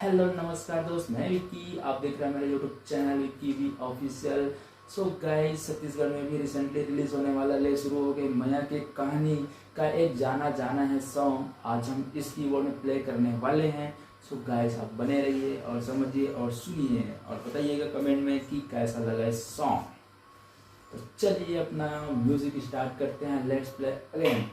Hello नमस्कार दोस्त, मैं विक्की। आप देख रहे हैं मेरे YouTube channel Vicky V official. So guys, Chhattisgarh में भी रिसेंटली रिलीज होने वाला ले शुरू हो गई मैया की कहानी का एक जाना जाना है सॉन्ग आज हम इस कीबोर्ड में प्ले करने वाले हैं। सो गाइस, आप बने रहिए और समझिए और सुनिए और बताइएगा कमेंट में कि कैसा लगा इस सॉन्ग। तो चलिए अपना म्यूजिक स्टार्ट करते हैं। Let's play again.